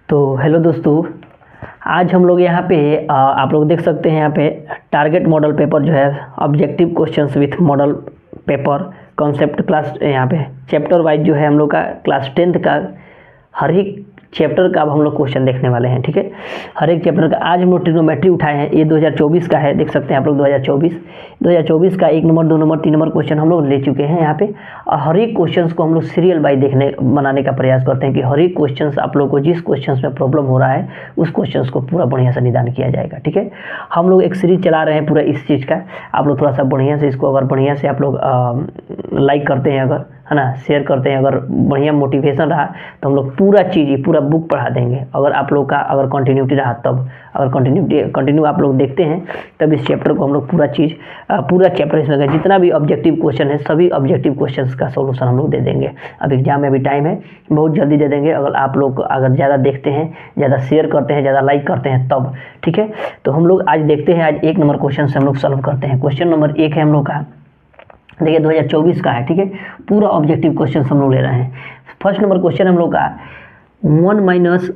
तो हेलो दोस्तों, आज हम लोग यहाँ पे आप लोग देख सकते हैं यहाँ पे टारगेट मॉडल पेपर जो है objective questions with model paper concept class यहाँ पे चैप्टर वाइज जो है हम लोग का क्लास 10th का हर एक चैप्टर का अब हम लोग क्वेश्चन देखने वाले हैं। ठीक है, हर एक चैप्टर का आज हम लोग ट्रिग्नोमेट्री उठाए हैं। ये 2024 का है, देख सकते हैं आप लोग 2024 का 1 नंबर 2 नंबर 3 नंबर क्वेश्चन हम लोग ले चुके हैं यहाँ पे। और हर एक क्वेश्चंस को हम लोग सीरियल बाई बनाने का प्रयास करते हैं कि हर एक क्वेश्चंस आप लोग को जिस क्वेश्चंस में प्रॉब्लम हो रहा है उस क्वेश्चंस को पूरा बढ़िया से निदान किया जाएगा। ठीक है, हम लोग एक सीरीज चला रहे हैं पूरा इस चीज़ का। आप लोग थोड़ा सा बढ़िया से इसको अगर बढ़िया से आप लोग लाइक करते हैं, अगर है ना, शेयर करते हैं, अगर बढ़िया मोटिवेशन रहा तो हम लोग पूरा चीज़ पूरा बुक पढ़ा देंगे। अगर आप लोग का अगर कंटिन्यूटी रहा तब, अगर कंटिन्यू आप लोग देखते हैं तब इस चैप्टर को हम लोग पूरा चैप्टर इसमें जितना भी ऑब्जेक्टिव क्वेश्चन है सभी ऑब्जेक्टिव क्वेश्चंस का सॉल्यूशन हम लोग दे देंगे। अब एग्जाम में भी टाइम है, बहुत जल्दी दे देंगे। अगर आप लोग अगर ज़्यादा देखते हैं, ज़्यादा शेयर करते हैं, ज़्यादा लाइक करते हैं तब। ठीक है, तो हम लोग आज देखते हैं, आज 1 नंबर क्वेश्चन से हम लोग सॉल्व करते हैं। क्वेश्चन नंबर 1 है हम लोग का, देखिए 2024 का है। ठीक है, पूरा ऑब्जेक्टिव क्वेश्चन हम लोग ले रहे हैं। फर्स्ट नंबर क्वेश्चन हम लोग का 1 माइनस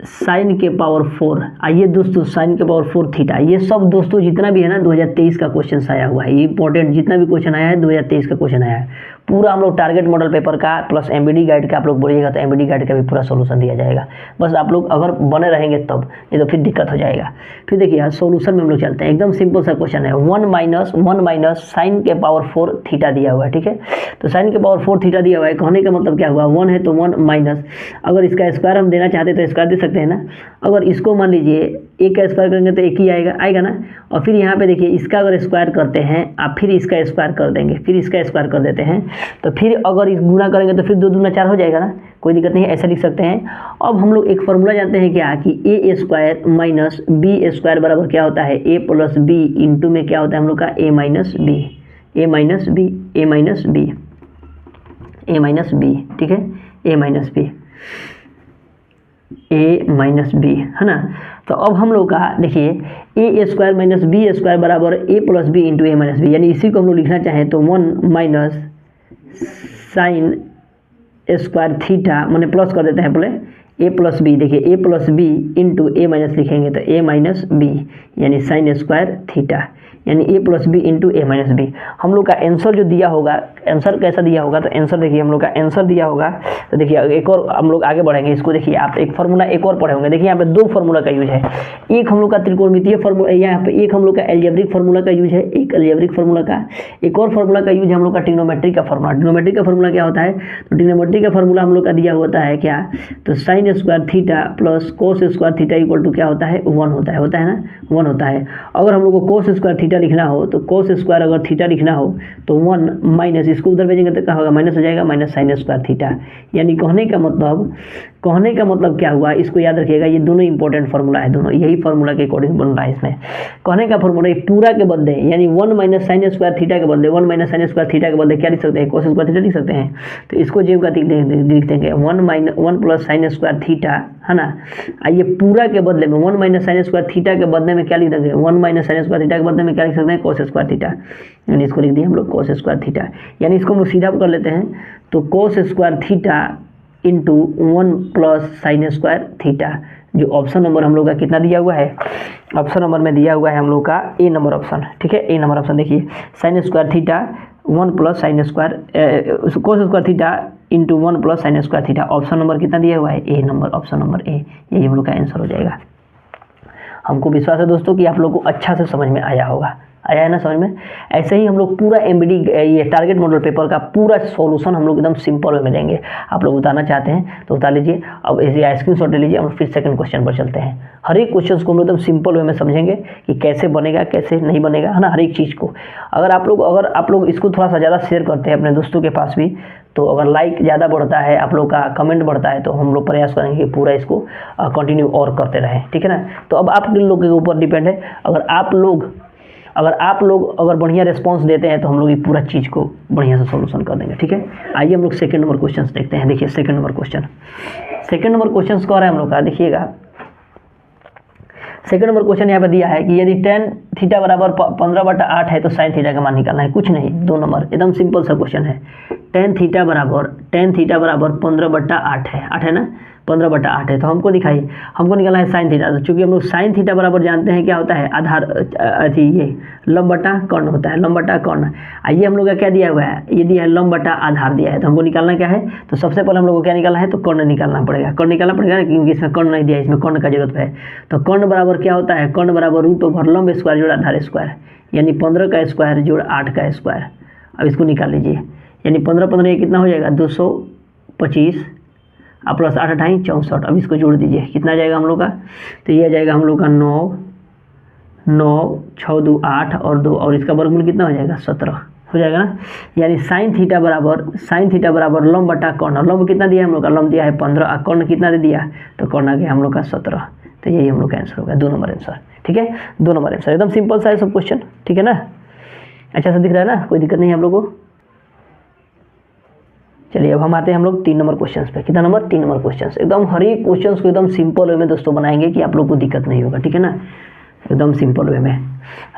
साइन के पावर 4। आइए दोस्तों, साइन के पावर 4 थीटा, ये सब दोस्तों जितना भी है ना 2023 का क्वेश्चन आया हुआ है। ये इंपॉर्टेंट जितना भी क्वेश्चन आया है 2023 का क्वेश्चन आया है। पूरा हम लोग टारगेट मॉडल पेपर का प्लस एमबीडी गाइड का आप लोग बोलिएगा तो एमबीडी गाइड का भी पूरा सोल्यूशन दिया जाएगा। बस आप लोग अगर बने रहेंगे तब, नहीं तो फिर दिक्कत हो जाएगा। फिर देखिए यार, सोल्यूशन में हम लोग चलते हैं। एकदम सिंपल सा क्वेश्चन है। 1 माइनस साइन के पावर 4 थीटा दिया हुआ है। ठीक है, तो साइन के पावर 4 थीटा दिया हुआ है। कहने का मतलब क्या हुआ, 1 है तो 1 माइनस, अगर इसका स्क्वायर हम देना चाहते हैं तो स्क्वायर दे सकते हैं ना। अगर इसको मान लीजिए 1 का स्क्वायर करेंगे तो 1 ही आएगा ना। और फिर यहाँ पे देखिए इसका अगर स्क्वायर करते हैं आप, फिर इसका स्क्वायर कर देंगे, फिर इसका स्क्वायर कर देते हैं, तो फिर अगर इस गुना करेंगे तो फिर 2 दूना 4 हो जाएगा ना, कोई दिक्कत नहीं है, ऐसा लिख सकते हैं। अब हम लोग एक फार्मूला जानते हैं क्या, कि ए स्क्वायर माइनस बी स्क्वायर बराबर क्या होता है, ए प्लस बी इंटू में क्या होता है हम लोग का ए माइनस बी। ठीक है, ए माइनस बी है ना। तो अब हम लोग का देखिए ए स्क्वायर माइनस बी स्क्वायर बराबर ए प्लस बी इंटू ए माइनस बी, यानी इसी को हम लोग लिखना चाहें तो 1 माइनस साइन स्क्वायर थीटा, मैंने प्लस कर देते हैं पहले, ए प्लस बी, देखिए ए प्लस बी इंटू ए माइनस लिखेंगे तो ए माइनस बी, यानी साइन स्क्वायर थीटा, यानी ए प्लस बी इंटू ए माइनस बी। हम लोग का आंसर जो दिया होगा, आंसर कैसा दिया होगा, तो आंसर देखिए हम लोग का आंसर दिया होगा। तो देखिए एक और हम लोग आगे बढ़ेंगे इसको। देखिए आप एक फार्मूला एक और पढ़े होंगे। देखिए यहाँ पे 2 फार्मूला का यूज है। एक हम लोग का त्रिकोणमितीय फार्मूला, यहाँ पे एक हम लोग का एल्जेब्रिक फार्मूला का यूज है, एक एल्जेब्रिक फार्मूला का, एक और फार्मूला का यूज है हम लोग का ट्रिग्नोमेट्री का फार्मूला। ट्रिग्नोमेट्री का फार्मूला क्या होता है, तो ट्रिग्नोमेट्री का फार्मूला हम लोग का दिया होता है क्या, तो sine square theta plus cos square theta equal to क्या होता है, 1 होता है ना, 1 होता है। अगर हम लोग को कोस स्क्वायर थीटा लिखना हो तो कोस स्क्वायर अगर थीटा लिखना हो तो 1 माइनस, इसको उधर भेजेंगे तो क्या होगा, माइनस हो जाएगा, माइनस साइन स्क्वायर थीटा। यानी कहने का मतलब क्या हुआ, इसको याद रखिएगा, ये दोनों इंपॉर्टेंट फार्मूला है, दोनों यही फार्मूला के अकॉर्डिंग बन रहा है। इसमें कहने का फार्मूला पूरा के बदले, यानी 1 माइनस साइन स्क्वायर थीटा के बदले, 1 माइनस साइन स्क्वायर थीटा के बदले क्या लिख सकते हैं, कोस स्क्वायर थीटा लिख सकते हैं। तो इसको जेब का लिख देंगे 1 प्लस साइन स्क्वायर थीटा, है ना। आइए पूरा के बदले में 1 माइनस साइन स्क्वायर थीटा के बदले में क्या लिख देंगे, 1 माइनस साइन स्क्वायर थीटा के बदले में क्या लिख सकते हैं, कोस स्क्वायर थीटा, यानी इसको लिख दिए हम लोग कोस स्क्वायर थीटा। यानी इसको हम लोग सीधा कर लेते हैं तो कोस square theta into 1 plus sign square theta. जो ऑप्शन नंबर हम लोग का कितना दिया हुआ है, ऑप्शन नंबर में दिया हुआ है हम लोग का ए नंबर ऑप्शन। ठीक है, ए नंबर ऑप्शन देखिए, sign square theta 1 plus sine square कोस square theta into 1 plus sign square theta. Option number कितना दिया हुआ है, ए नंबर, ऑप्शन नंबर ए, यही हम लोग का आंसर हो जाएगा। हमको विश्वास है दोस्तों कि आप लोग को अच्छा से समझ में आया होगा, आया है ना समझ में। ऐसे ही हम लोग पूरा एमबीडी ये टारगेट मॉडल पेपर का पूरा सॉल्यूशन हम लोग एकदम सिंपल वे में देंगे। आप लोग उतारना चाहते हैं तो उतार लीजिए। अब इसे स्क्रीनशॉट ले लीजिए। हम फिर सेकंड क्वेश्चन पर चलते हैं। हर एक क्वेश्चन को हम लोग एकदम सिंपल वे में समझेंगे कि कैसे बनेगा कैसे नहीं बनेगा, है ना, हर एक चीज़ को। अगर आप लोग इसको थोड़ा सा ज़्यादा शेयर करते हैं अपने दोस्तों के पास भी, तो अगर लाइक ज़्यादा बढ़ता है, आप लोग का कमेंट बढ़ता है, तो हम लोग प्रयास करेंगे कि पूरा इसको कंटिन्यू और करते रहें। ठीक है ना। तो अब आप लोग के ऊपर डिपेंड है। अगर आप लोग अगर बढ़िया रिस्पांस देते हैं तो हम लोग ये पूरा चीज़ को बढ़िया से सॉल्यूशन कर देंगे। ठीक है, आइए हम लोग सेकंड नंबर क्वेश्चन देखते हैं। देखिए सेकंड नंबर क्वेश्चन कह रहे हैं हम लोग का, देखिएगा सेकंड नंबर क्वेश्चन यहाँ पे दिया है कि यदि tan थीटा बराबर 15/8 है तो साइन थीटा का मान निकालना है। कुछ नहीं, 2 नंबर, एकदम सिंपल सा क्वेश्चन है। tan थीटा बराबर 15/8 है, 8 है ना, 15/8 है। तो हमको दिखाइए, हमको निकालना है साइन थीटा। तो चूँकि हम लोग साइन थीटा बराबर जानते हैं क्या होता है, आधार अथी ये लंब बटा कर्ण होता है, लंब बटा कर्ण। ये हम लोग का क्या दिया हुआ है, ये दिया है लंब बटा आधार दिया है। तो हमको निकालना क्या है, तो सबसे पहले हम लोग को क्या निकालना है, तो कर्ण निकालना पड़ेगा। कर्ण निकालना पड़ेगा ना, क्योंकि इसमें कर्ण नहीं दिया है, इसमें कर्ण का जरूरत है। तो कर्ण बराबर क्या होता है, कर्ण बराबर रूट ओवर लंब स्क्वायर जोड़ आधार स्क्वायर, यानी 15 का स्क्वायर जोड़ 8 का स्क्वायर। अब इसको निकाल लीजिए, यानी 15 ये कितना हो जाएगा 225 और प्लस 8 8 64। अब इसको जोड़ दीजिए, कितना आ जाएगा हम लोग का, तो ये आ जाएगा हम लोग का 9 9 6 2 8 और 2, और इसका वर्गमूल कितना हो जाएगा 17 हो जाएगा ना। यानी साइन थीटा बराबर लंब बटा कर्ण। लंब कितना दिया है हम लोग का, लंब दिया है 15 और कर्ण कितना दे दिया, तो कर्ण आ गया हम लोग का 17। तो यही हम लोग का आंसर होगा, 2 नंबर आंसर। ठीक है, 2 नंबर आंसर, एकदम सिंपल सा है सब क्वेश्चन। ठीक है ना, अच्छा सा दिख रहा है ना, कोई दिक्कत नहीं है हम लोग को। चलिए अब हम आते हैं हम लोग 3 नंबर क्वेश्चन पे। कितना नंबर, 3 नंबर क्वेश्चन। एकदम हर एक क्वेश्चन को एकदम सिंपल वे में दोस्तों बनाएंगे कि आप लोग को दिक्कत नहीं होगा। ठीक है ना, एकदम सिंपल वे में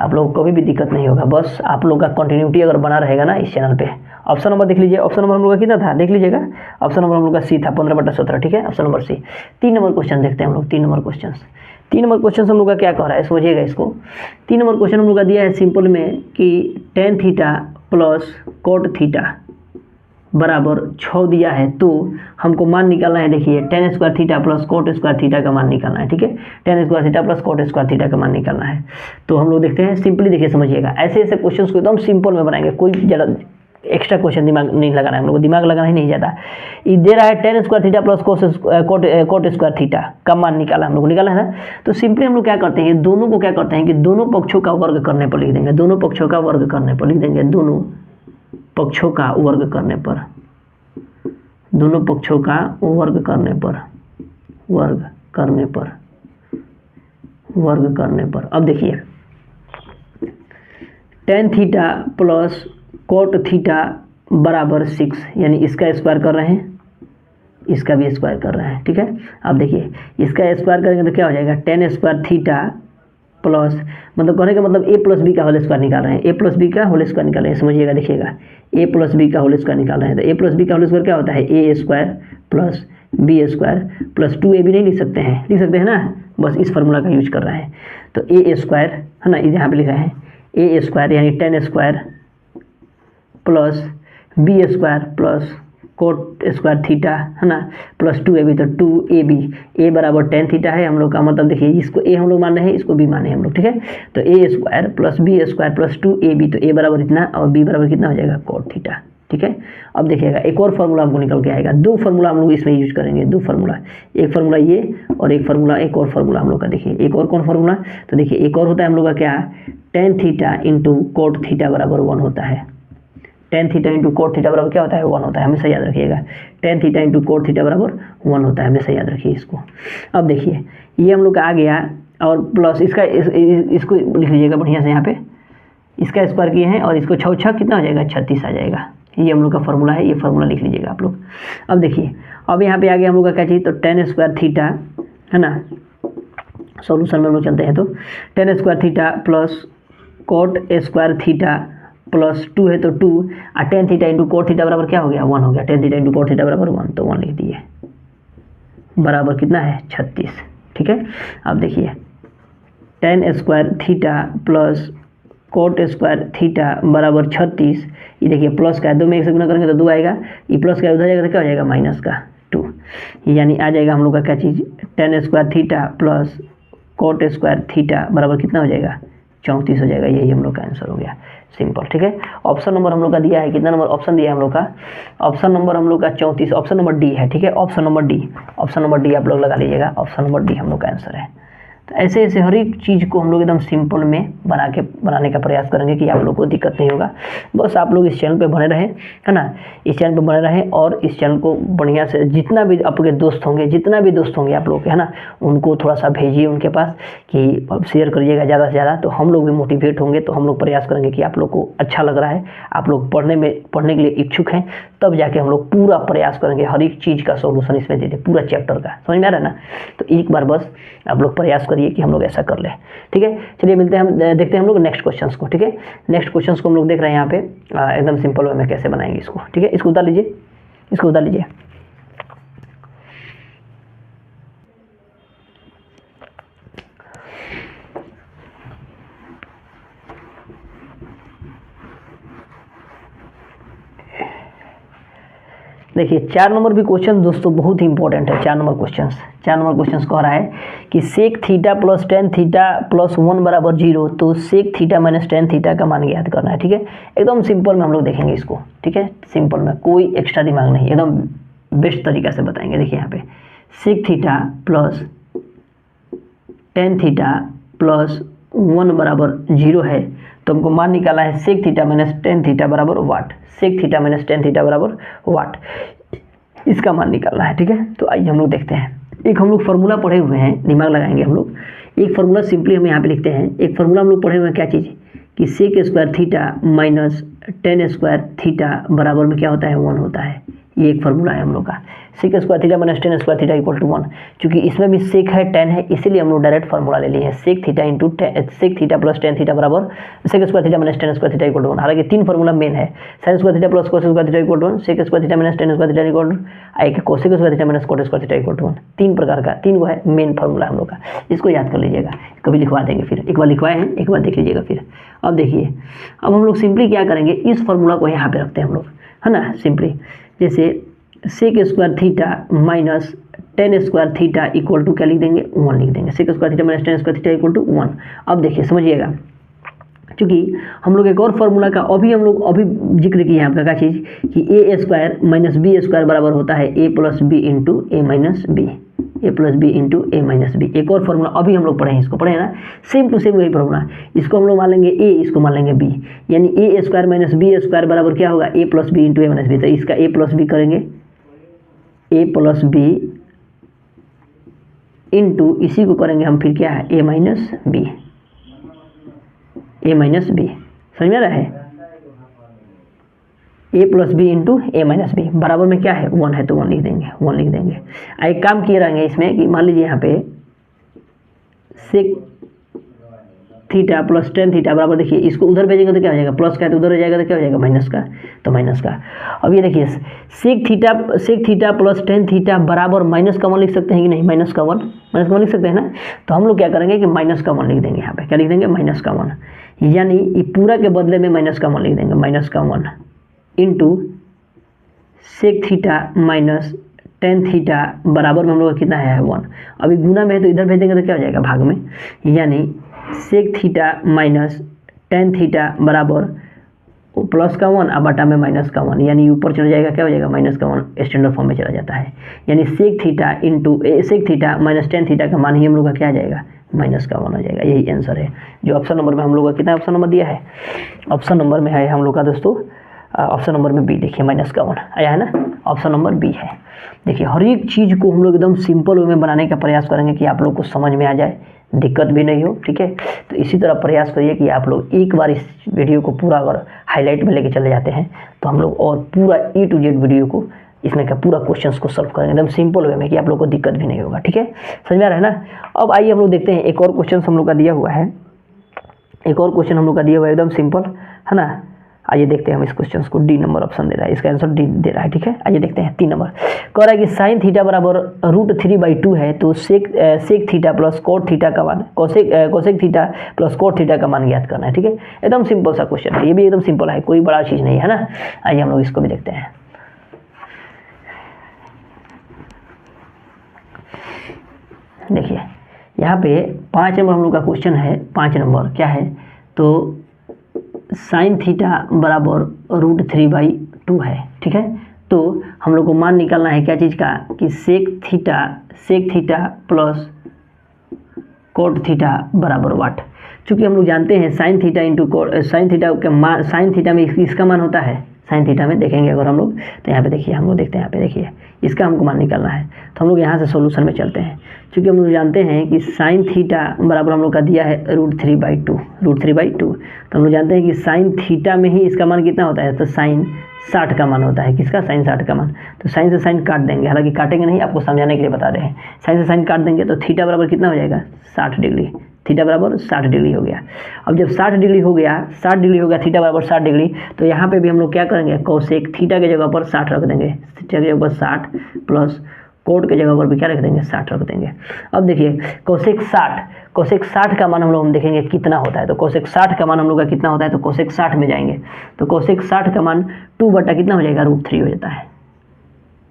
आप लोग को कभी भी दिक्कत नहीं होगा, बस आप लोग का कंटिन्यूटी अगर बना रहेगा ना इस चैनल पे। ऑप्शन नंबर देख लीजिए, ऑप्शन नंबर हम लोग का कितना था देख लीजिएगा, ऑप्शन नंबर हम लोग का सी था 15/17। ठीक है, option number C. 3 number question देखते हैं हम लोग, 3 नंबर क्वेश्चन। 3 नंबर क्वेश्चन हम लोग का क्या कह रहा है, समझिएगा इसको। 3 नंबर क्वेश्चन हम लोग का दिया है सिंपल में कि tan theta plus cot theta बराबर 6 दिया है। तो हमको मान निकालना है, देखिए tan square theta plus cot square theta का मान निकालना है। ठीक है, tan square theta plus cot square theta का मान निकालना है। तो हम लोग देखते हैं, सिंपली देखिए समझिएगा, ऐसे ऐसे क्वेश्चंस को एकदम सिंपल में बनाएंगे, कोई ज़्यादा एक्स्ट्रा क्वेश्चन दिमाग नहीं लगाना है हम लोग को, दिमाग लगाना ही नहीं जाता। ये दे रहा है tan square theta plus cot square theta का मान निकाला हम लोग को, निकाला है ना। तो सिंपली हम लोग क्या करते हैं, दोनों को क्या करते हैं कि दोनों पक्षों का वर्ग करने पर लिख देंगे, दोनों पक्षों का वर्ग करने पर लिख देंगे, दोनों पक्षों का वर्ग करने पर, दोनों पक्षों का वर्ग करने पर, वर्ग करने पर, वर्ग करने पर। अब देखिए tan theta plus cot theta बराबर 6, यानी इसका स्क्वायर कर रहे हैं, इसका भी स्क्वायर कर रहे हैं। ठीक है, अब देखिए इसका स्क्वायर करेंगे तो क्या हो जाएगा, tan स्क्वायर थीटा प्लस, मतलब कहने का मतलब a प्लस बी का होल स्क्वायर निकाल रहे हैं, a प्लस बी का होल स्क्वायर निकाल रहे हैं, समझिएगा देखिएगा, a प्लस बी का होल स्क्वायर निकाल रहे हैं। तो a प्लस बी का होल स्क्वायर क्या होता है, a square plus B square plus 2ab नहीं लिख सकते हैं, लिख सकते हैं ना, बस इस फार्मूला का यूज कर रहे हैं। तो a स्क्वायर है ना, यहाँ पे लिख रहे हैं a स्क्वायर यानी tan square plus B square plus cot square theta है ना प्लस 2ab, तो 2ab, a बराबर tan थीटा है हम लोग का, मतलब देखिए इसको a हम लोग मान रहे हैं, इसको b माने हम लोग। ठीक है, तो a square plus B square plus 2ab, तो a बराबर इतना और b बराबर कितना हो जाएगा cot थीटा। ठीक है, अब देखिएगा एक और फार्मूला हमको निकल के आएगा, 2 फार्मूला हम लोग इसमें यूज करेंगे, 2 फार्मूला, एक फार्मूला ये और एक फार्मूला, एक और फार्मूला हम लोग का। देखिए एक और कौन फार्मूला, तो देखिए एक और होता है हम लोग का क्या, tan theta into cot theta बराबर 1 होता है, tan theta into cot theta बराबर क्या होता है 1 होता है, हमेशा याद रखिएगा, tan theta into cot theta बराबर 1 होता है, हमेशा याद रखिए इसको। अब देखिए ये हम लोग का आ गया और प्लस इसका इसको लिख लीजिएगा बढ़िया से, यहाँ पे इसका स्क्वायर किए हैं और इसको 6 कितना हो जाएगा 36 आ जाएगा, ये हम लोग का फार्मूला है, ये फार्मूला लिख लीजिएगा आप लोग। अब देखिए अब यहाँ पे आ गया हम लोग का क्या चीज़, तो tan स्क्वायर थीटा है ना, सॉल्यूशन में हम लोग चलते हैं, तो tan square theta plus cot square theta plus 2 है तो 2 और tan theta into cot theta बराबर क्या हो गया 1 हो गया, tan theta into cot theta बराबर 1, तो 1 लिख दिए, बराबर कितना है 36। ठीक है, अब देखिए tan square theta plus cot square theta बराबर 36, ये देखिए प्लस का है, 2 में 1 से गुना करेंगे तो 2 आएगा, ये प्लस का उधर जाएगा तो क्या हो जाएगा माइनस का 2, यानी आ जाएगा हम लोग का क्या चीज़, tan square theta plus cot square theta बराबर कितना हो जाएगा 34 हो जाएगा, यही हम लोग का आंसर हो गया, सिंपल। ठीक है, ऑप्शन नंबर हम लोग का दिया है, कितना नंबर ऑप्शन दिया है हम लोग का, ऑप्शन नंबर हम लोग का 34, ऑप्शन नंबर डी है। ठीक है, option number D, option number D आप लोग लगा लीजिएगा, ऑप्शन नंबर डी हम लोग का आंसर है। तो ऐसे ऐसे हर एक चीज़ को हम लोग एकदम सिंपल में बनाने का प्रयास करेंगे कि आप लोग को दिक्कत नहीं होगा, बस आप लोग इस चैनल पे बने रहें, है ना, इस चैनल पे बने रहें और इस चैनल को बढ़िया से जितना भी आपके दोस्त होंगे, जितना भी दोस्त होंगे आप लोग के, है ना, उनको थोड़ा सा भेजिए उनके पास कि शेयर करिएगा ज़्यादा से ज़्यादा, तो हम लोग भी मोटिवेट होंगे, तो हम लोग प्रयास करेंगे कि आप लोग को अच्छा लग रहा है, आप लोग पढ़ने के लिए इच्छुक हैं, तब जाके हम लोग पूरा प्रयास करेंगे हर एक चीज़ का सॉल्यूशन इसमें दे दें, पूरा चैप्टर का, समझ में आ रहा है ना। तो एक बार बस आप लोग प्रयास करिए कि हम लोग ऐसा कर लें। ठीक है, चलिए मिलते हैं, हम देखते हैं हम लोग नेक्स्ट क्वेश्चंस को। ठीक है, नेक्स्ट क्वेश्चंस को हम लोग देख रहे हैं यहाँ पे एकदम सिंपल वे में कैसे बनाएंगे इसको। ठीक है, इसको उतार लीजिए, इसको उतार लीजिए। देखिए 4 नंबर भी क्वेश्चन दोस्तों बहुत ही इंपॉर्टेंट है। 4 नंबर क्वेश्चन कह रहा है कि sec theta plus tan theta plus 1 बराबर 0, तो sec theta minus tan theta का मान ज्ञात करना है। ठीक है, एकदम सिंपल में हम लोग देखेंगे इसको। ठीक है, सिंपल में कोई एक्स्ट्रा दिमाग नहीं, एकदम बेस्ट तरीका से बताएंगे। देखिए यहाँ पे sec theta plus tan theta plus 1 बराबर 0 है, तो हमको मान निकाला है sec theta minus tan theta बराबर what. Sec theta minus tan theta बराबर वाट, इसका मान निकालना है। ठीक है, तो आइए हम लोग देखते हैं। एक हम लोग फार्मूला पढ़े हुए हैं, दिमाग लगाएंगे हम लोग। एक फार्मूला सिंपली हम यहाँ पे लिखते हैं। एक फार्मूला हम लोग पढ़े हुए हैं, क्या चीज़ कि sec square theta minus tan square theta बराबर में क्या होता है 1 होता है। ये एक फार्मूला है हम लोग का, sec square theta minus tan square theta equal to 1। चूँकि इसमें भी सेक है टेन है, इसीलिए हम लोग डायरेक्ट फार्मूला ले लिए हैं। Sec theta into sec theta plus tan theta बराबर sec square theta minus tan square theta equal to 1। हालांकि 3 फार्मूला मेन है, sine square theta plus cos square theta equal to 1, sec square theta minus tan square theta equal to एक cosec square theta minus cot square theta equal to 1। 3 प्रकार का, 3 वो है main formula हम लोग का। इसको याद कर लीजिएगा, कभी लिखवा देंगे, फिर एक बार लिखवाए हैं, एक बार देख लीजिएगा फिर। अब देखिए, अब हम लोग सिंपली क्या करेंगे, इस फार्मूला को यहाँ पे रखते हैं हम लोग, है ना। सिंपली जैसे sec square theta minus tan square theta equal to क्या लिख देंगे 1 लिख देंगे। Sec square theta minus tan square theta equal to 1। अब देखिए समझिएगा, क्योंकि हम लोग एक और फार्मूला का अभी जिक्र किए हैं आपका क्या चीज़ कि ए स्क्वायर माइनस बी स्क्वायर बराबर होता है ए प्लस बी इंटू ए माइनस बी, ए प्लस बी इंटू ए माइनस बी। एक और फार्मूला अभी हम लोग पढ़े हैं, इसको पढ़े हैं ना, सेम टू सेम वही फार्मूला। इसको हम लोग मान लेंगे ए, इसको मान लेंगे बी, यानी ए स्क्वायर माइनस बी स्क्वायर बराबर क्या होगा ए प्लस बी इंटू ए माइनस बी। तो इसका ए प्लस बी करेंगे, ए प्लस बी इंटू इसी को करेंगे हम फिर क्या है ए माइनस बी, ए माइनस बी। समझ में आ रहा है, ए प्लस बी इंटू ए माइनस बी बराबर में क्या है 1 है, तो 1 लिख देंगे, 1 लिख देंगे। एक काम किए रहेंगे इसमें कि मान लीजिए यहाँ पे sec theta plus tan theta बराबर, देखिए इसको उधर भेजेंगे तो क्या हो जाएगा, प्लस का है तो उधर हो जाएगा तो क्या हो जाएगा माइनस का, तो माइनस का। अब ये देखिए sec theta plus tan theta बराबर माइनस का 1 लिख सकते हैं कि नहीं, माइनस का 1 लिख सकते हैं ना। तो हम लोग क्या करेंगे कि माइनस का 1 लिख देंगे, यहाँ पे क्या लिख देंगे माइनस का 1, यानी ये पूरा के बदले में माइनस का 1 लिख देंगे, माइनस का 1 into sec theta minus tan theta बराबर में हम लोग का कितना है 1। अभी गुना में है तो इधर भेजेंगे तो क्या हो जाएगा भाग में, यानी sec theta minus tan theta बराबर प्लस का 1 और बटा में माइनस का 1, यानी ऊपर चला जाएगा क्या हो जाएगा माइनस का 1 स्टैंडर्ड फॉर्म में चला जाता है। यानी sec theta into sec theta minus tan theta का मान ही हम लोग का क्या आ जाएगा माइनस का 1 हो जाएगा। यही आंसर है जो ऑप्शन नंबर में हम लोग का कितना ऑप्शन नंबर दिया है, ऑप्शन नंबर में है हम लोग का दोस्तों, ऑप्शन नंबर में बी। देखिए माइनस का 1 आया है ना, ऑप्शन नंबर बी है। देखिए हर एक चीज़ को हम लोग एकदम सिंपल वे में बनाने का प्रयास करेंगे कि आप लोग को समझ में आ जाए, दिक्कत भी नहीं हो। ठीक है, तो इसी तरह प्रयास करिए कि आप लोग एक बार इस वीडियो को पूरा अगर हाईलाइट में लेके चले जाते हैं तो हम लोग और पूरा ए टू जेड वीडियो को इसमें का पूरा क्वेश्चंस को सॉल्व करेंगे एकदम सिंपल वे में कि आप लोग को दिक्कत भी नहीं होगा। ठीक है, समझ में आ रहा है ना। अब आइए हम लोग देखते हैं, एक और क्वेश्चन हम लोग का दिया हुआ है, एक और क्वेश्चन हम लोग का दिया हुआ है एकदम सिंपल, है ना। आइए देखते हैं हम इस क्वेश्चन को, डी नंबर ऑप्शन दे रहा है, इसका आंसर डी दे रहा है। ठीक है, आइए देखते हैं 3 नंबर कह रहा है कि साइन थीटा बराबर √3/2 है, तो sec theta plus cot theta का मान, cosec theta plus cot theta का मान ज्ञात करना है। ठीक है, एकदम सिंपल सा क्वेश्चन है, ये भी एकदम सिंपल है, कोई बड़ा चीज़ नहीं है ना। आइए हम लोग इसको भी देखते हैं। देखिए यहाँ पे 5 नंबर हम लोग का क्वेश्चन है। 5 नंबर क्या है, तो साइन थीटा बराबर √3/2 है। ठीक है, तो हम लोग को मान निकालना है क्या चीज़ का कि sec theta plus cot theta बराबर वाट। चूँकि हम लोग जानते हैं sine theta into sine theta के मान, साइन थीटा में इसका मान होता है, साइन थीटा में देखेंगे अगर हम लोग तो यहाँ पे देखिए, हम लोग देखते हैं यहाँ पे देखिए इसका हमको मान निकालना है। तो हम लोग यहाँ से सॉल्यूशन में चलते हैं, क्योंकि हम लोग जानते हैं कि साइन थीटा बराबर हम लोग का दिया है √3/2। तो हम लोग जानते हैं कि साइन थीटा में ही इसका मान कितना होता है, तो साइन 60 का मान होता है। किसका, साइन 60 का मान। तो साइन से साइन काट देंगे, हालांकि काटेंगे नहीं, आपको समझाने के लिए बता रहे हैं। साइन से साइन काट देंगे तो थीटा बराबर कितना हो जाएगा 60 डिग्री, थीटा बराबर 60 डिग्री हो गया। अब जब 60 डिग्री हो गया, थीटा बराबर 60 डिग्री, तो यहाँ पे भी हम लोग क्या करेंगे, कोसेक थीटा के जगह पर 60 रख देंगे, थीटा के जगह पर 60 प्लस कोट के जगह पर भी क्या रख देंगे 60 रख देंगे। अब देखिए कोसेक 60 का मान हम देखेंगे कितना होता है। तो कोसेक 60 का मान हम लोग का कितना होता है, तो कोसेक 60 में जाएंगे तो कोसेक 60 का मान 2 बटा कितना हो जाएगा √3 हो जाता है।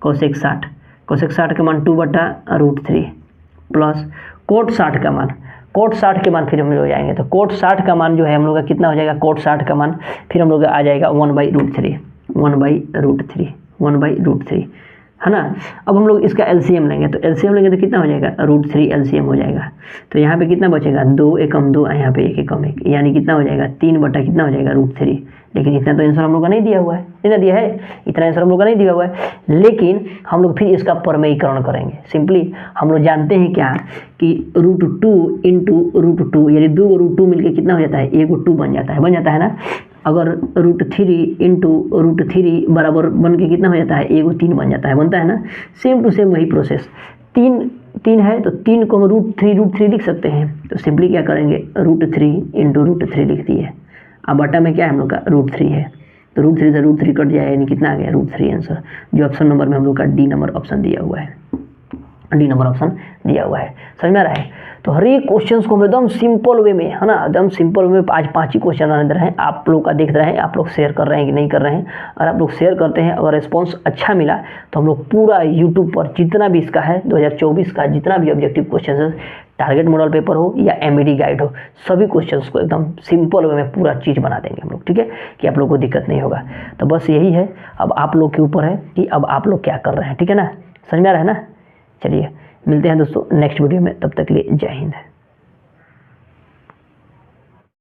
कोसेक 60, कोसेक 60 का मान 2/√3 प्लस कोट 60 का मान, कोट 60 के मान फिर हम लोग जाएंगे तो कोट 60 का मान जो है हम लोग का कितना हो जाएगा, कोट 60 का मान फिर हम लोग आ जाएगा 1/√3, 1/√3 है ना। अब हम लोग इसका एलसीएम लेंगे तो एलसीएम लेंगे तो कितना हो जाएगा, √3 एलसीएम हो जाएगा। तो यहाँ पे कितना बचेगा, 2 एकम 2, यहाँ पे 1 एकम 1, यानी कितना हो जाएगा 3 बटा कितना हो जाएगा √3। लेकिन इतना तो आंसर हम लोग का नहीं दिया हुआ है, नहीं दिया है, इतना आंसर हम लोग का नहीं दिया हुआ है। लेकिन हम लोग फिर इसका प्रमेयीकरण करेंगे। सिंपली हम लोग जानते हैं क्या कि √2 इंटू √2, यानी 2 √2 मिलकर कितना हो जाता है, 1 2 बन जाता है ना। अगर √3 इंटू √3 बराबर बन के कितना हो जाता है, 1 3 बन जाता है, बनता है ना। सेम टू सेम वही प्रोसेस, 3 है तो 3 को हम √3 लिख सकते हैं। तो सिंपली क्या करेंगे, √3 इंटू √3 लिख दिए। अब बटा में क्या है हम लोग का √3 है, तो √3 से √3 कट जाए, यानी कितना आ गया √3 आंसर, जो ऑप्शन नंबर में हम लोग का डी नंबर ऑप्शन दिया हुआ है, डी नंबर ऑप्शन दिया हुआ है। समझ में आ रहा है। तो हर एक क्वेश्चन को हम एकदम सिंपल वे में, है ना, एकदम सिंपल वे में आज 5 ही क्वेश्चन आने दे रहे हैं। आप लोग का देख रहे हैं, आप लोग शेयर कर रहे हैं कि नहीं कर रहे हैं। और आप लोग शेयर करते हैं, अगर रिस्पॉन्स अच्छा मिला तो हम लोग पूरा यूट्यूब पर जितना भी इसका है 2024 का जितना भी ऑब्जेक्टिव क्वेश्चन है, टारगेट मॉडल पेपर हो या एमईडी गाइड हो, सभी क्वेश्चंस को एकदम सिंपल वे में पूरा चीज़ बना देंगे हम लोग, ठीक है, कि आप लोग को दिक्कत नहीं होगा। तो बस यही है, अब आप लोग के ऊपर है कि अब आप लोग क्या कर रहे हैं, ठीक है ना, समझ में आ रहा है ना। चलिए मिलते हैं दोस्तों नेक्स्ट वीडियो में, तब तक के लिए जय हिंद।